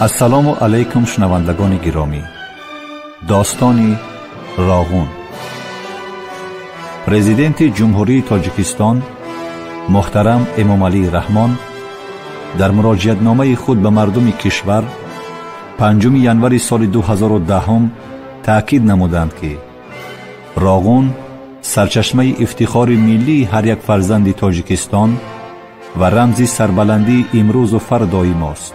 السلام علیکم شنوندگان گرامی. داستان راغون. پرزیدنت جمهوری تاجیکستان محترم امامعلی رحمان در مراجعتنامه خود به مردم کشور 5 ینوری سال 2010 تأکید نمودند که راغون سرچشمه افتخار ملی هر یک فرزند تاجیکستان و رمز سربلندی امروز و فردای ماست.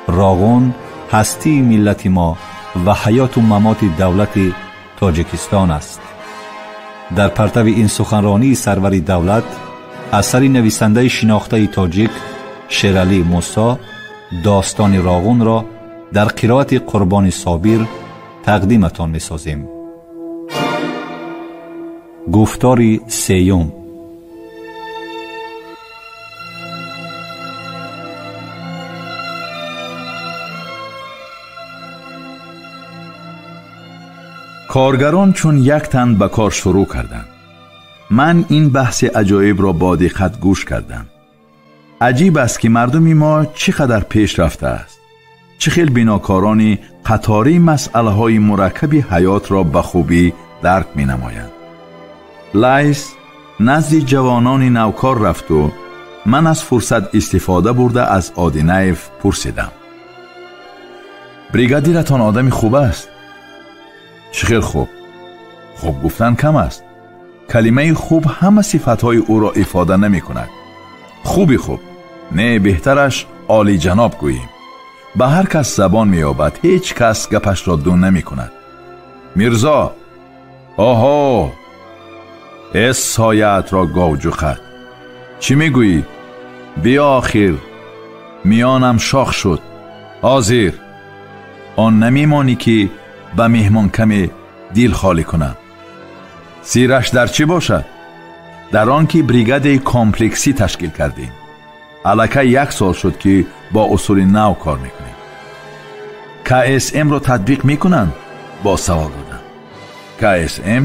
راغون هستی ملت ما و حیات و ممات دولت تاجیکستان است. در پرتو این سخنرانی سرور دولت اثر نویسنده شناخته تاجیک شیرعلی موسی داستان راغون را در قرائت قربان صابر تقدیمتان می‌سازیم. گفتار سیوم. کارگران چون یک تن به کار شروع کردند. من این بحث عجایب را با دقت گوش کردم. عجیب است که مردم ما چقدر پیش رفته است. چه خیلی بیناکارانی قطاری مسئله های مرکب حیات را به خوبی درک می نمایند. لایس نزد جوانان نوکار رفت و من از فرصت استفاده برده از آدینایف پرسیدم: بریگادیرتان آدمی خوب است؟ چه خیلی خوب. خوب گفتن کم است. کلمه خوب همه صفتهای او را افاده نمی کند. خوبی خوب، نه بهترش عالی جناب گوییم. به هر کس زبان می یابد، هیچ کس گپش را دون نمی کند. میرزا، آها، اس سایت را گوجو خد. چی می گویی؟ بیا آخر، میانم شاخ شد. حاضر. آن نمی مانی که به مهمان کمی دیل خالی کنم. سیرش در چی باشد؟ در آن که بریگاد کامپلکسی تشکیل کردیم. الکی 1 سال شد که با اصول نو کار میکنیم. KSM را تطبیق میکنند؟ با سوال دادم. KSM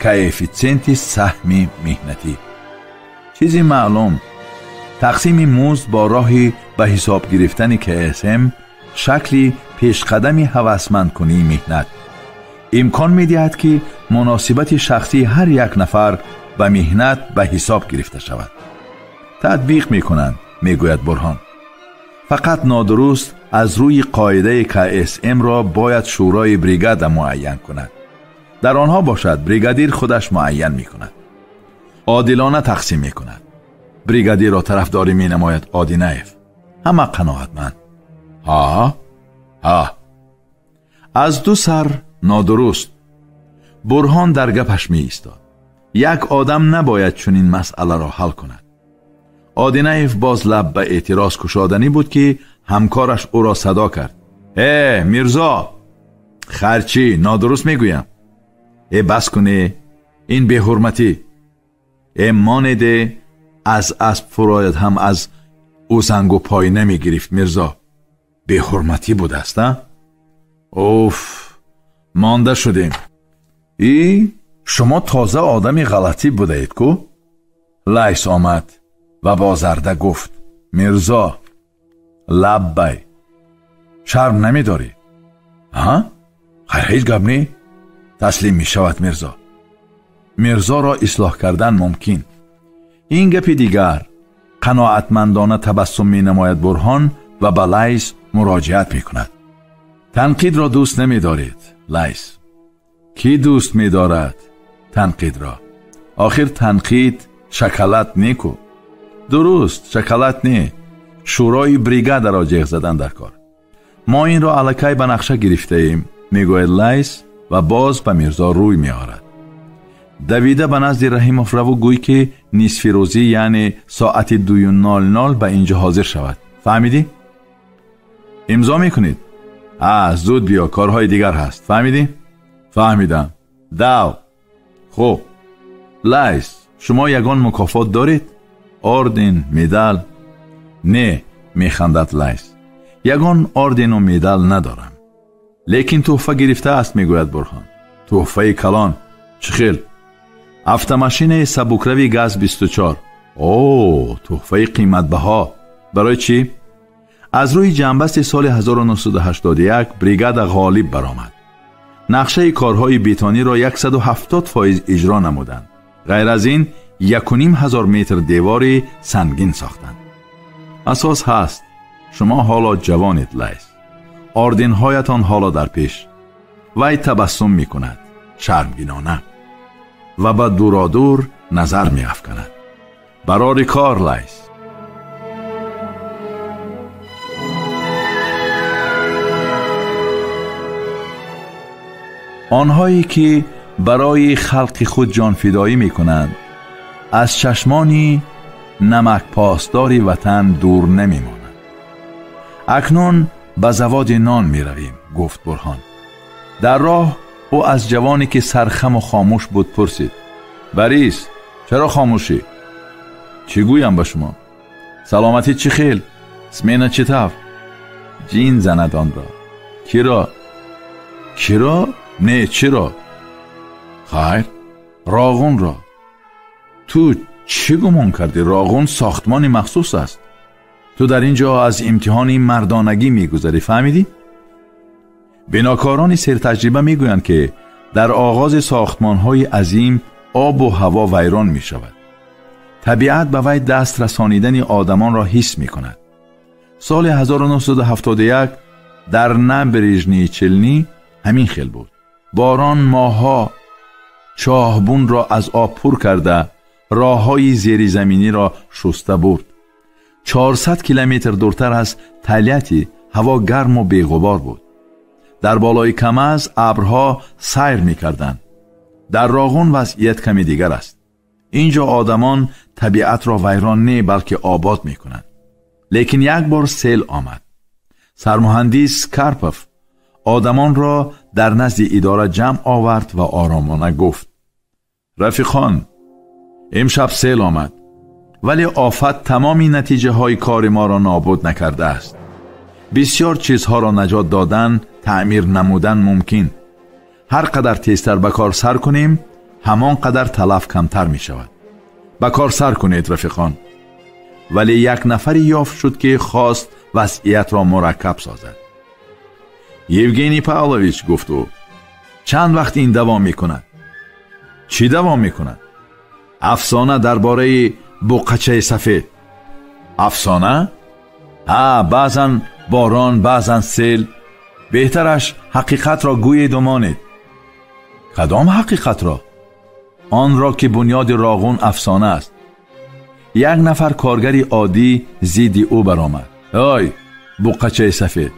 کوئفیشنت سهم مهنتی. چیزی معلوم. تقسیم مزد با راهی به حساب گرفتن KSM شکلی پیش قدمی هوسمند کنی مهنت امکان می دهد که مناسبت شخصی هر یک نفر به مهنت به حساب گرفته شود. تطبیق می کنند، می گوید برهان. فقط نادرست از روی قاعده KSM را باید شورای بریگاد معین کند. در آنها باشد بریگادیر خودش معین می کند. عادلانه تقسیم می کند. بریگادیر را طرفداری می نماید آدینایف. همه قناعتمند. ها از دو سر نادرست. برهان در گپش می ایستاد. یک آدم نباید چنین مسئله را حل کند. آدینایف باز لب به اعتراض کشادنی بود که همکارش او را صدا کرد: میرزا، خرچی نادرست میگویم. بس کنی، این به حرمتی. مانده از اسب فراید هم از او زنگ و پای نمی گرفت. میرزا، به حرمتی بود است. اوف، مانده شدیم. شما تازه آدمی غلطی بودید کو؟ لایس آمد و با زرده گفت: میرزا، لبی، شرم نمی داری؟ خیر هیچ گپ نی. تسلیم می شود میرزا. میرزا را اصلاح کردن ممکن. این گپی دیگر. قناعتمندانه تبسم می نماید برهان و به لایس مراجعت می کند: تنقید را دوست نمی دارید لایس. کی دوست می دارد تنقید را؟ آخر تنقید شکلات نیکو. درست، شکلات نی. شورای بریگاد را جیغ زدن در کار. ما این را الکی به نقشه گرفته ایم، می گوید لایس و باز به میرزا روی می آرد. دویده به نزد رحیموف رو گوی که نصف روزی یعنی ساعت 2:00 به اینجا حاضر شود. فهمیدی؟ امضا میکنید؟ زود بیا، کارهای دیگر هست. فهمیدی؟ فهمیدم. داو. خوب. لایس، شما یگان مکافات دارید؟ آردن، مدال؟ نه، میخندد لایس. یگان آردن و مدال ندارم. لیکن تحفه گرفته است، میگوید برهان. تحفه کلان. چه خیل؟ автомашина سبکروی گاز 24. تحفه قیمت بها. برای چی؟ از روی جنبست سال 1981 بریگاد غالب برآمد. نقشه کارهای بیتانی را 170% اجرا نمودند. غیر از این 1,500 متر دیوار سنگین ساختند. اساس هست. شما حالا جوانید لیس. آردنهایتان حالا در پیش. وی تبسم می کند. شرمگینانه. و به دورادور نظر می افکند. برای کار لیس. آنهایی که برای خلق خود جان فدایی می کنند از چشمانی نمک پاسداری وطن دور نمی مانند. اکنون به زواد نان می رویم، گفت برهان. در راه او از جوانی که سرخم و خاموش بود پرسید: بریس، چرا خاموشی؟ چی گویم به شما؟ سلامتی چی خیل؟ سمینه چی تف؟ جین زند آن را. کی را؟ نه چرا؟ خیر، راغون را. تو چی گمان کردی؟ راغون ساختمان مخصوص است. تو در اینجا از امتحانی مردانگی میگذری، فهمیدی؟ بناکاران سرتجربه میگویند که در آغاز ساختمان‌های عظیم آب و هوا ویران می شود. طبیعت به وی دست رسانیدن آدمان را حس می کند. سال 1971 در نبرژنی چلنی همین خیل بود. باران ماها چاهبون را از آب پر کرده راه‌های زیر زمینی را شسته برد. 400 کیلومتر دورتر از تلیتی هوا گرم و بی‌غبار بود. در بالای کمز ابرها سیر می‌کردند. در راغون وضعیت کمی دیگر است. اینجا آدمان طبیعت را ویران نه بلکه آباد می‌کنند. لیکن یک بار سیل آمد. سرمهندس کارپوف آدمان را در نزد اداره جمع آورد و آرامانه گفت: رفیقان، امشب سیل آمد، ولی آفت تمامی نتیجه های کار ما را نابود نکرده است. بسیار چیزها را نجات دادن، تعمیر نمودن ممکن. هر قدر تیزتر به کار سر کنیم، همان قدر تلف کمتر می شود. به کار سر کنید رفیقان. ولی یک نفری یافت شد که خواست وضعیت را مرکب سازد. یوگنی پاولویچ، گفت او، چند وقت این دوام می کند؟ چی دوام می کند؟ افسانه درباره بقچه سفید. افسانه؟ بعضن باران، بعضن سیل. بهترش حقیقت را گویید و مانید. کدام حقیقت را؟ آن را که بنیاد راغون افسانه است. یک نفر کارگری عادی زید او برآمد. ای بقچه سفید،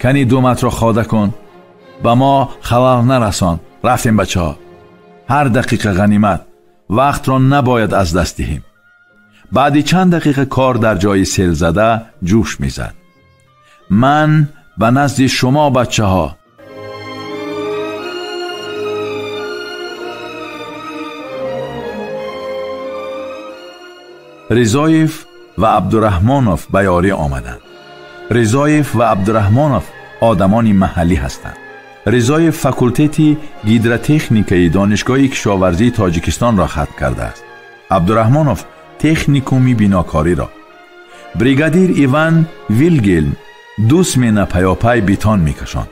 کنی دومت را خاده کن، به ما خلال نرسان. رفتیم بچه ها. هر دقیقه غنیمت، وقت را نباید از دست دهیم. بعد چند دقیقه کار در جای سیل زده جوش میزد. من به نزد شما بچه ها. رضایف و عبدالرحمانوف به یاری آمدند. رضایف و عبدالرحمانوف آدمانی محلی هستند. رضایف فاکولته گیدراتکنیکی دانشگاه کشاورزی تاجیکستان را ختم کرده است. عبدالرحمانوف تکنیکومی بیناکاری را. بریگادیر ایوان ویلگلم 2 سمینه پیاپی بیتان میکشاند.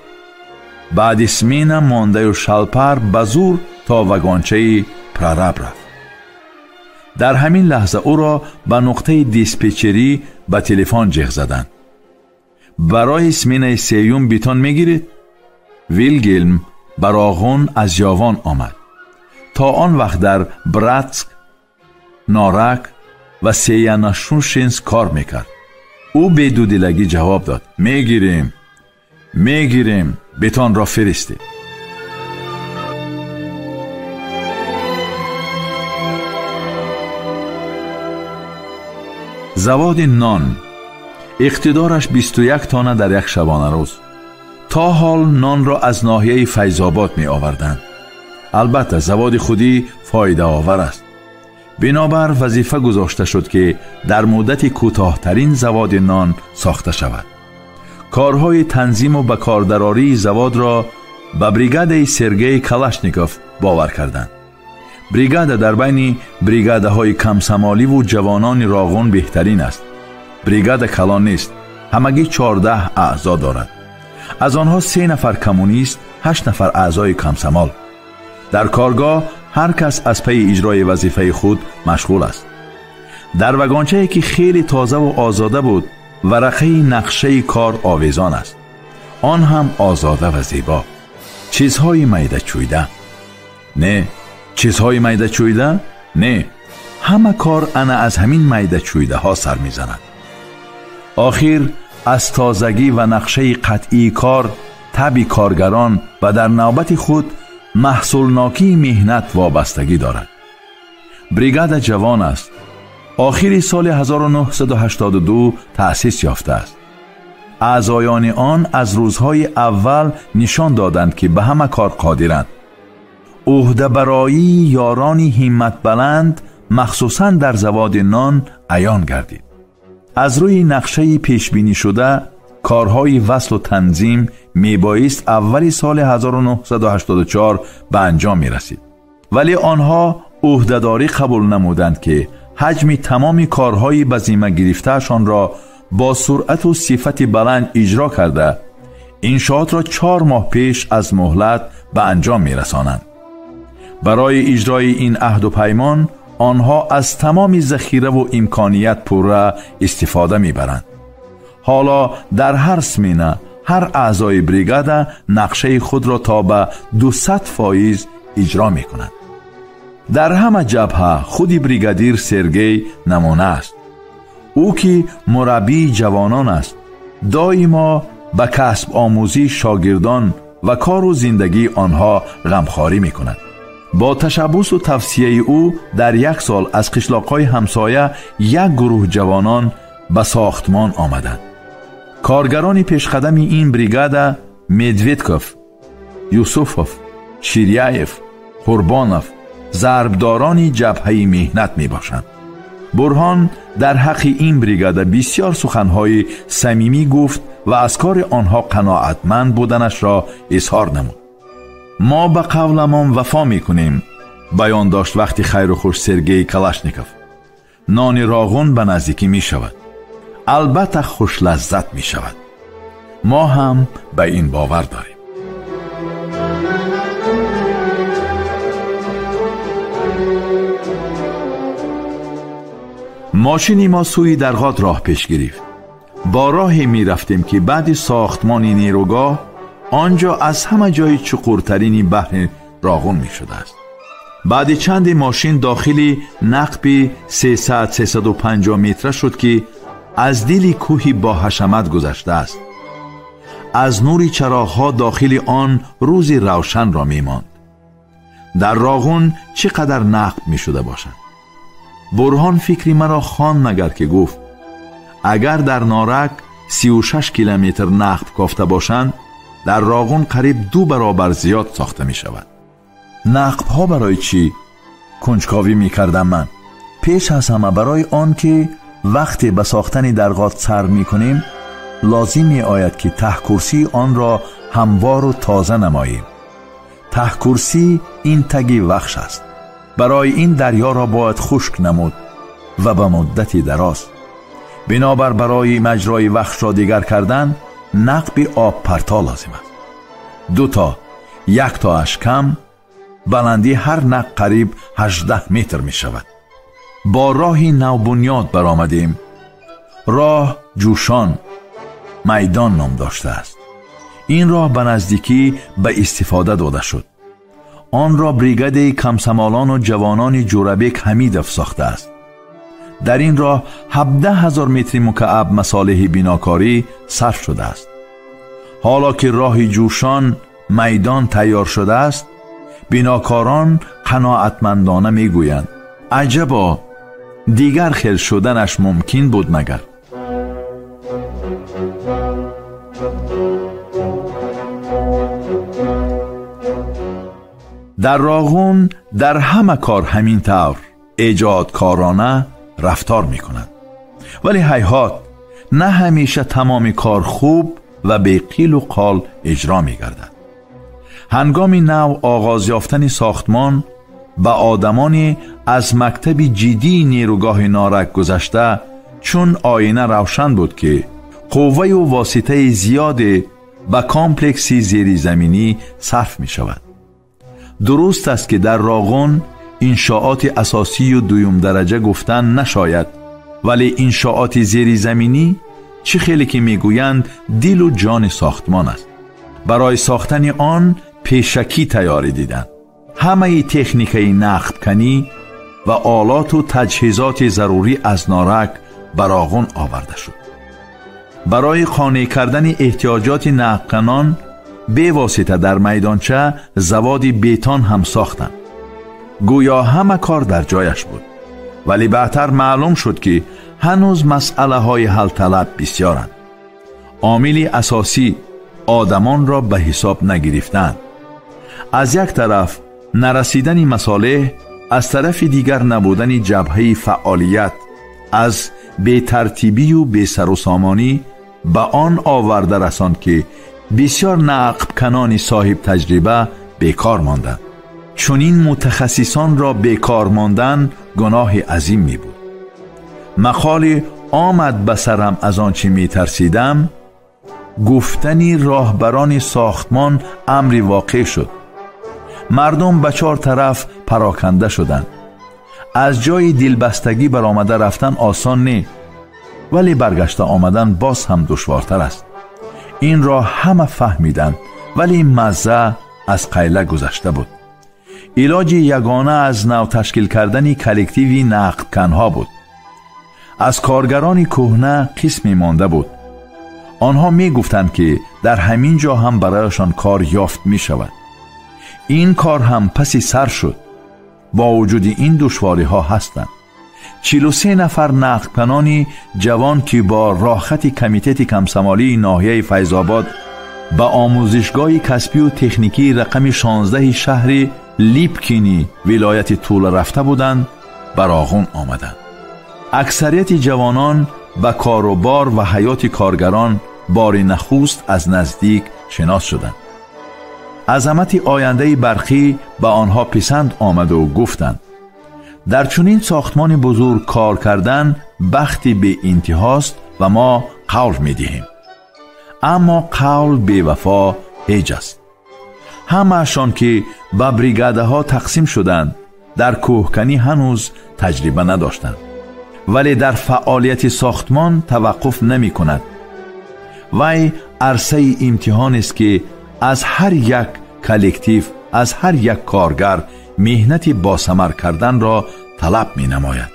بعد سمینه مانده و شلپر بزور تا وگانچه پررب رفت. در همین لحظه او را به نقطه دیسپچری به تلفن جغ زدند. برای سمینه سیوم بیتان میگیرید؟ ویلگلم براغون از یاوان آمد. تا آن وقت در براتسک، نارک و سیاناشوشینس کار میکرد. او به دودلگی جواب داد: میگیریم، بیتان را فرستید. زواد نان اقتدارش 21 تانه در یک شبانه روز. تا حال نان را از ناحیه فیض‌آباد می آوردند. البته زواد خودی فایده آور است. بنابر وظیفه گذاشته شد که در مدت کوتاه‌ترین زواد نان ساخته شود. کارهای تنظیم و به کاردراری زواد را به بریگاد سرگئی کلاشنیکوف باور کردند. بریگاد در بین بریگادهای کمسمالی و جوانان راغون بهترین است. بریگاد کلان نیست. همگی 14 اعضا دارد. از آنها 3 نفر کمونیست، 8 نفر اعضای کمسمال. در کارگاه هر کس از پی اجرای وظیفه خود مشغول است. در وگانچه‌ای که خیلی تازه و آزاده بود، ورقه نقشه کار آویزان است. آن هم آزاده و زیبا. چیزهای میده چویده. نه، چیزهای میده چویده؟ نه، همه کار انا از همین میده چویده ها سر می زند. آخر از تازگی و نقشه قطعی کار، طبع کارگران و در نوبت خود محصولناکی مهنت وابستگی دارد. بریگاد جوان است. آخر سال 1982 تأسیس یافته است. اعضایان آن از روزهای اول نشان دادند که به همه کار قادرند. عهده برایی یارانی همت بلند مخصوصاً در زواد نان عیان گردید. از روی نقشه پیش بینی شده کارهای وصل و تنظیم میبایست اولی سال 1984 به انجام می رسید. ولی آنها عهدهداری قبول نمودند که حجم تمام کارهای به ذمه گرفته‌شان را با سرعت و صفت بلند اجرا کرده انشاءات را 4 ماه پیش از مهلت به انجام می رسانند. برای اجرای این عهد و پیمان آنها از تمام ذخیره و امکانیت پوره استفاده می برند. حالا در هر سمینه هر اعضای بریگاد نقشه خود را تا به 200% اجرا می کنند. در همه جبهه خود بریگادیر سرگئی نمونه است. او که مربی جوانان است، دائما به کسب آموزی شاگردان و کار و زندگی آنها غمخواری می کند. با تشبث و توصیه او در 1 سال از قشلاق‌های همسایه 1 گروه جوانان به ساختمان آمدند. کارگران پیشقدم این بریگاد مدویدکوف، یوسفوف، شیریایف، قربانوف ضربداران جبهه مهنت می باشند. برهان در حق این بریگاد بسیار سخنهای صمیمی گفت و از کار آنها قناعتمند بودنش را اظهار نمود. ما به قولمان وفا می کنیم، بیان داشت وقتی خیر و خوش سرگئی کلاشنیکوف. نان راغون به نزدیکی می شود، البته خوش لذت می شود. ما هم به این باور داریم. ماشینی ما سوی درغاد راه پیش گرفت. با راهی می رفتیم که بعد ساختمان نیروگاه آنجا از همه جای چقورترین بحر راغون می شده است. بعد چند ماشین داخلی نقبی 300-350 متر شد که از دل کوهی با حشمت گذشته است. از نور چراغ‌ها داخل آن روزی روشن را می ماند. در راغون چقدر نقب می شده باشد. برهان فکری مرا خواند مگر که گفت اگر در نارک 36 کیلومتر نقب کافته باشند، در راغون قریب 2 برابر زیاد ساخته می شود. نقب ها برای چی؟ کنجکاوی می کردم من. پیش از همه برای آن که وقتی به ساختن درغاد سر می کنیم لازم می آید که ته کرسی آن را هموار و تازه نماییم. ته کرسی این تگی وخش است. برای این دریا را باید خشک نمود و به مدتی دراز. بنابر برای مجرای وخش را دیگر کردن نقب آب پرتا لازم است. 2 تا، 1 تا اش کم، بلندی هر نق قریب 18 متر می شود. با راهی نوبنیاد برآمدیم. راه جوشان میدان نام داشته است. این راه به نزدیکی به استفاده داده شد. آن را بریگاد کمسمالان و جوانان جوربک حمیدوف ساخته است. در این راه 17,000 متر مکعب مصالح بناکاری صرف شده است. حالا که راه جوشان میدان تیار شده است، بناکاران قناعتمندانه میگویند عجبا دیگر خیل شدنش ممکن بود مگر. در راغون در همه کار همین طور ایجادکارانه رفتار می کنند. ولی هیهات نه همیشه تمام کار خوب و به قیل و قال اجرا می گردد. هنگام نو آغاز یافتن ساختمان به آدمانی از مکتب جدی نیروگاه نارک گذشته چون آینه روشن بود که قوه و واسطه زیاد به کامپلکسی زیرزمینی صرف می شود. درست است که در راغون انشاءات اساسی و دویم درجه گفتن نشاید، ولی انشاءات زیرزمینی چه خیلی که میگویند دل و جان ساختمان است. برای ساختن آن پیشکی تیاری دیدند. همه تکنیکای نقب کنی و آلات و تجهیزات ضروری از نارک بر راغون آورده شد. برای قانع کردن احتیاجات نقب کنان به واسطه در میدانچه زواد بیتان هم ساختند. گویا همه کار در جایش بود، ولی بعدتر معلوم شد که هنوز مسئله های حل طلب بسیارند. عامل اساسی آدمان را به حساب نگرفتند. از یک طرف نرسیدن مصالح، از طرف دیگر نبودن جبهه فعالیت از بی‌ترتیبی و بی‌سر و سامانی به آن آورده رساند که بسیار نقب کنان صاحب تجربه بیکار ماندند. چون این متخصصان را بیکار ماندن گناه عظیم می بود. مقال آمد به سرم از آنچه می ترسیدم، گفتنی راهبران ساختمان امری واقع شد. مردم به چهار طرف پراکنده شدند. از جای دلبستگی برآمده رفتن آسان نه، ولی برگشته آمدن باز هم دشوارتر است. این را همه فهمیدند، ولی مزه از قیله گذشته بود. علاج یگانه از نو تشکیل کردن کلکتیوی نقد کنها بود. از کارگران کهنه قسمی مانده بود. آنها می گفتند که در همین جا هم برایشان کار یافت می شود. این کار هم پسی سر شد. با وجود این دشواری ها هستند. 43 نفر نقد کنانی جوان که با راخت کمیته کمسمالی ناحیه فیض‌آباد به آموزشگاه کسبی و تکنیکی رقم 16 شهر لیپکینی ولایت طول رفته بودند، بر راغون آمدند. اکثریت جوانان به کاروبار و حیات کارگران بار نخست از نزدیک شناس شدند. عظمت آینده برقی به آنها پسند آمد و گفتند در چنین ساختمان بزرگ کار کردن بختی به انتهاست و ما قول می دهیم. اما قول به وفا هیچ است. همه‌شان که به بریگاده ها تقسیم شدند در کوهکنی هنوز تجربه نداشتند، ولی در فعالیت ساختمان توقف نمی کند. وی عرصه امتحان است که از هر یک کلکتیو، از هر یک کارگر مهنت باثمر کردن را طلب می نماید.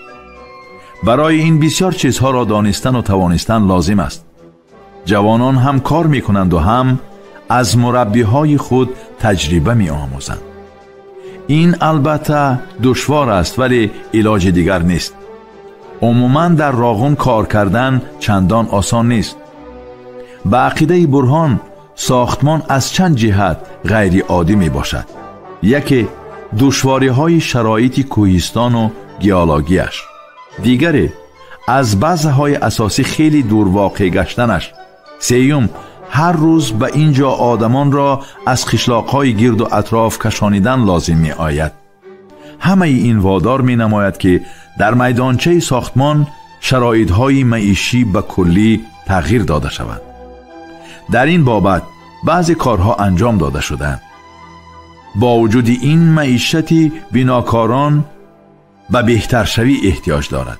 برای این بسیار چیزها را دانستن و توانستن لازم است. جوانان هم کار می کنند و هم از مربی های خود تجربه می آموزند. این البته دشوار است، ولی علاج دیگر نیست. عموماً در راغون کار کردن چندان آسان نیست. به عقیده برهان ساختمان از چند جهت غیر عادی می باشد. یکی دشواری های شرایط کوهستان و گیالوگیش. دیگری از بذرهای اساسی خیلی دور واقع گشتنش. سیوم هر روز به اینجا آدمان را از خشلاقهای گرد و اطراف کشانیدن لازم می آید. همه این وادار می نماید که در میدانچه ساختمان شرایطهای معیشی به کلی تغییر داده شود. در این بابت بعضی کارها انجام داده شدند. با وجود این معیشتی بناکاران به بهتر شوی احتیاج دارد.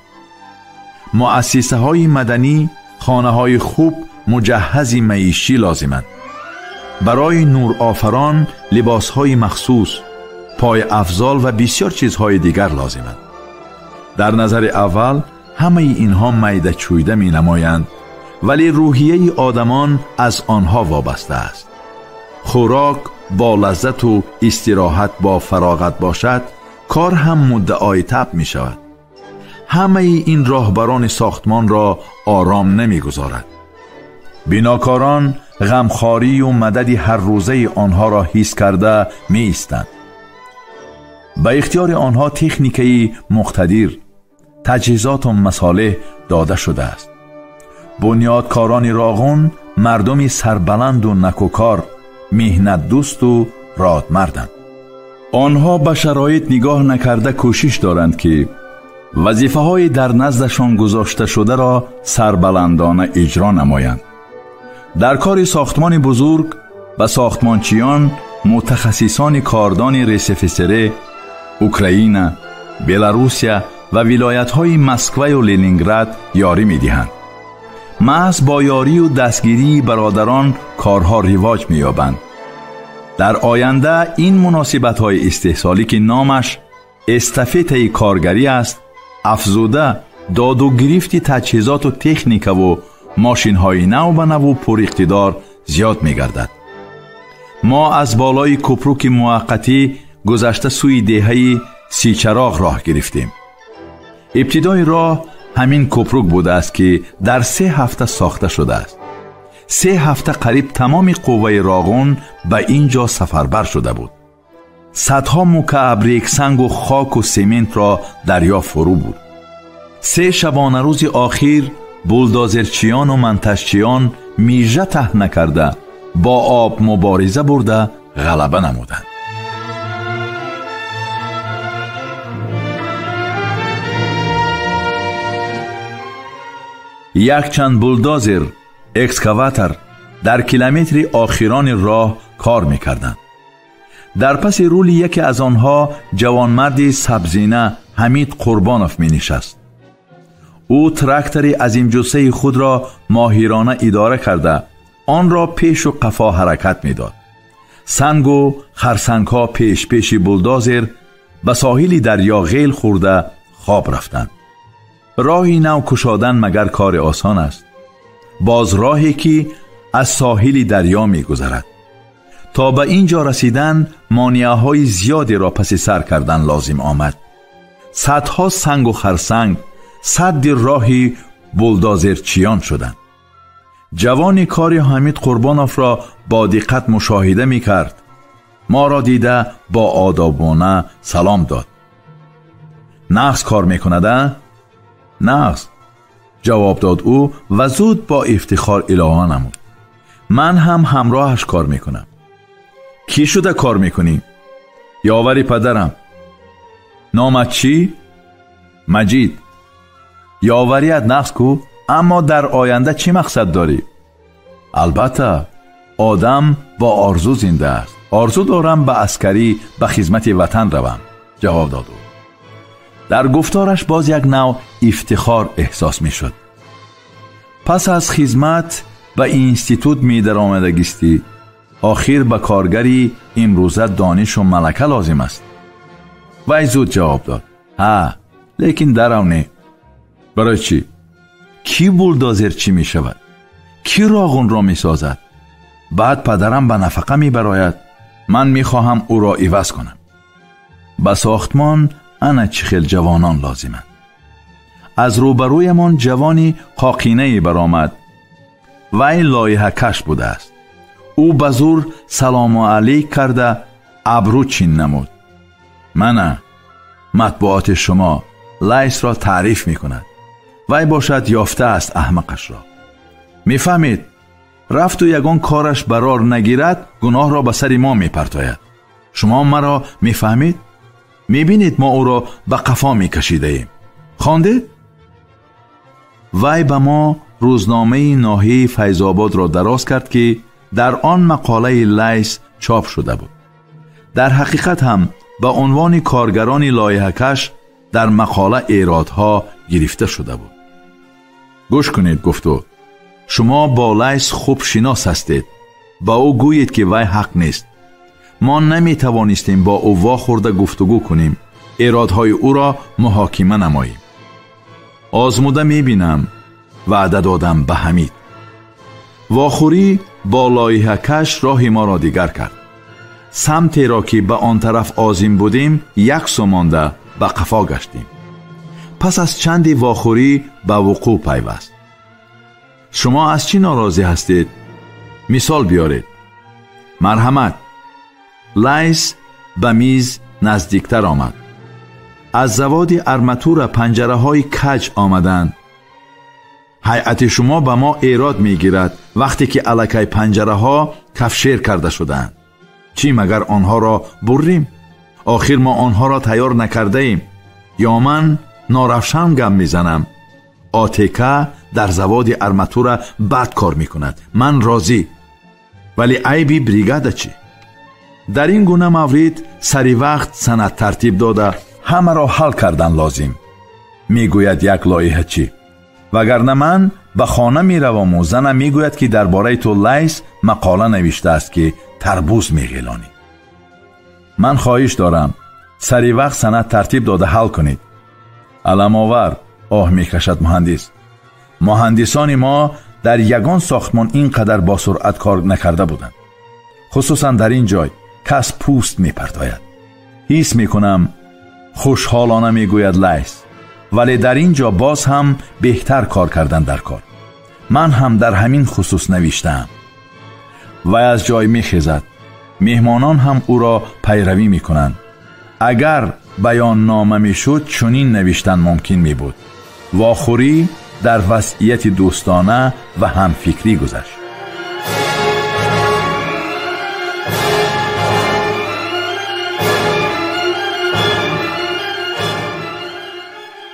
مؤسسه های مدنی خانه های خوب مجهز معیشی لازمند. برای نور آفران لباس های مخصوص، پای افضال و بسیار چیزهای دیگر لازمند. در نظر اول همه اینها میده چویده می نمایند، ولی روحیه آدمان از آنها وابسته است. خوراک با لذت و استراحت با فراغت باشد، کار هم مدعای طب می شود. همه این راهبران ساختمان را آرام نمی گذارد. بناکاران غمخواری و مدد هر روزه آنها را حس کرده می ایستند. به اختیار آنها تکنیکی مقتدر، تجهیزات و مصالح داده شده است. بنیادکاران راغون مردمی سربلند و نکوکار، مهنت دوست و رادمردند. آنها به شرایط نگاه نکرده کوشش دارند که وظیفه‌های در نزدشان گذاشته شده را سربلندانه اجرا نمایند. در کار ساختمان بزرگ و ساختمانچیان متخصصان کاردان رسیفسره، اوکراین، بلاروسیا و ولایت‌های مسکو و لنینگراد یاری می‌دهند. محض با یاری و دستگیری برادران کارها رواج می‌یابند. در آینده این مناسبت‌های استحصالی که نامش استافته کارگری است، افزوده داد و گرفت تجهیزات و تکنیک و ماشین‌های نو و نو پر اقتدار زیاد می‌گردد. ما از بالای کپروک موقتی گذشته سوی دهه سی چراغ راه گرفتیم. ابتدای راه همین کپروک بوده است که در 3 هفته ساخته شده است. 3 هفته قریب تمام قوه راغون به اینجا سفربر شده بود. صدها مکعب ریگ سنگ و خاک و سمنت را دریا فرو بود. 3 شبانه روز آخر بولدازرچیان و منتشچیان میژه ته نکرده با آب مبارزه برده غلبه نمودند. یک چند بولدازر اکسکاواتر در کیلومتر آخران راه کار میکردند. در پس رول یکی از آنها جوانمرد سبزینه حمید قربانوف می نشست. او تراکتور عظیم جثه خود را ماهرانه اداره کرده آن را پیش و قفا حرکت می داد. سنگ و خرسنگ ها پیش بولدازر به ساحل دریا غیل خورده خواب رفتند. راهی نو کشادن مگر کار آسان است؟ باز راهی که از ساحل دریا می گذرد. تا به اینجا رسیدن مانعه های زیادی را پس سر کردن لازم آمد. صدها سنگ و خرسنگ صد راهی بولدازرچیان شدند. جوان کار حمید قربانوف را با دقت مشاهده می کرد. ما را دیده با آدابانه سلام داد. نغز کار می کنده؟ نغز، جواب داد او و زود با افتخار اعلام نمود. من هم همراهش کار می کنم. کی شده کار می کنی؟ یاوری پدرم. نامت چی؟ مجید. یاوریت نغز کو؟ اما در آینده چی مقصد داری؟ البته آدم با آرزو زنده است. آرزو دارم به عسکری به خدمت وطن روم، جواب داد او. در گفتارش باز یک نوع افتخار احساس می شد. پس از خدمت به اینستیتوت می در آمدگیستی، آخر به کارگری امروزه دانش و ملکه لازم است. وی زود جواب داد. ها، لیکن درونه. برای چی؟ کی بولدازر چی می شود؟ کی راغون را می سازد؟ بعد پدرم به نفقه می براید. من می خواهم او را عوض کنم. به ساختمان انا چخیل جوانان لازمند. از روبرویمان جوانی قاقینه برآمد. وی لایحه کش بوده است. او به زور سلام علیک کرده ابرو چین نمود. من مطبوعات شما لیس را تعریف می کند. وی باشد یافته است احمقش را. می فهمید رفت و یگان کارش برار نگیرد گناه را به سر ما می پرتاید. شما مرا می فهمید؟ می بینید ما او را به قفا می کشیده ایم. خواندید؟ وی به ما روزنامه ناحیه فیض‌آباد را دراز کرد که در آن مقاله لیس چاپ شده بود. در حقیقت هم به عنوان کارگران لایحه کش در مقاله ایرادها گرفته شده بود. گوش کنید گفتو. شما با لیس خوب شناس هستید. با او گویید که وی حق نیست. ما نمی توانستیم با او واخورده گفتگو کنیم. ایرادهای او را محاکمه نماییم. آزموده می بینم. وعده دادم به حمید. واخوری با لایحه کش راه ما را دیگر کرد. سمتی را که به آن طرف آزیم بودیم 1 سو مانده به قفا گشتیم. پس از چندی واخوری به وقوع پیوست. شما از چی ناراضی هستید؟ مثال بیارید. مرحمت. لیس به میز نزدیکتر آمد. از زواد ارماتور پنجره های کج آمدند. هیئت شما به ما ایراد می گیرد وقتی که الکی پنجره ها کفشیر کرده شدند. چی مگر آنها را بریم؟ آخر ما آنها را تیار نکرده ایم. یا من نارفشان گم میزنم. آتیکا در زواد ارماتورا بد کار میکند. من راضی. ولی عیبی بریگادا چی؟ در این گونه مورد سری وقت سند ترتیب داده همه را حل کردن لازم. میگوید یک لایحه چی؟ وگرنه من به خانه میروم و زنم میگوید که درباره تو لیس مقاله نوشته است که تربوز میگیلانی. من خواهش دارم سری وقت سند ترتیب داده حل کنید. علم آور. آه میکشد مهندس. مهندسان ما در یگان ساختمان اینقدر با سرعت کار نکرده بودند. خصوصا در این جای کس پوست میپرتاید. حس میکنم خوشحالانه میگوید لیس، ولی در اینجا باز هم بهتر کار کردن در کار. من هم در همین خصوص نوشتم. و از جای میخیزد. مهمانان هم او را پیروی میکنند. اگر بیان نامه میشد چنین نوشتن ممکن میبود: واخوری در وضعیت دوستانه و همفکری گذشت.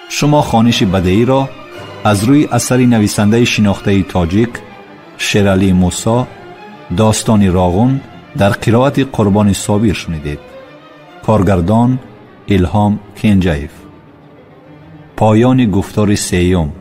شما خوانش بدیعی را از روی اثر نویسنده شناخته تاجیک شیرعلی موسی داستان راغون در قرائت قربان صابر شنیدید. کارگردان الهام کنجیف. پایان گفتار سیوم.